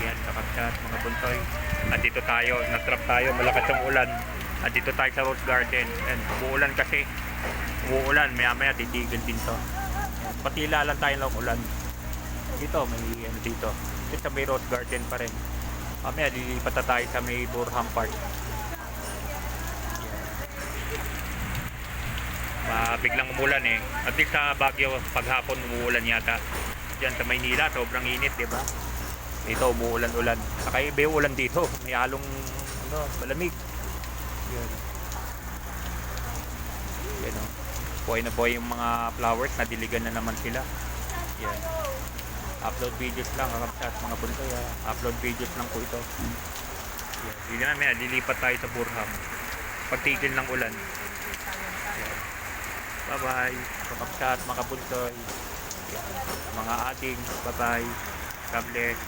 Yan, kakapsat mga buntoy. At dito tayo, nag-trap tayo, malakas ang ulan. At dito tayo sa Rose Garden. And umuulan kasi. Umuulan, maya maya titigil din to. Yan, patila lang tayo ng ulan. Dito, may ano dito. Dito sa may Rose Garden pa rin. Mamaya lilipat na tayo sa may Burham Park. Biglang umulan eh. At least sa Baguio, paghapon umuulan yata. Diyan sa Maynila, sobrang init, di ba? Ito, umuulan-ulan. Saka iba yung ulan dito. May halong malamig. Yan. Yan o. Buhay na buhay yung mga flowers. Nadiligan na naman sila. Yan. Upload videos lang, kakapsat mga buntoy. Upload videos lang po ito. Yan. Hindi namin, lilipat tayo sa Burham. Pagtigil ng ulan. Yan. Bye-bye. Kakapsat mga buntoy. Yan. Mga ating. Bye-bye. God bless.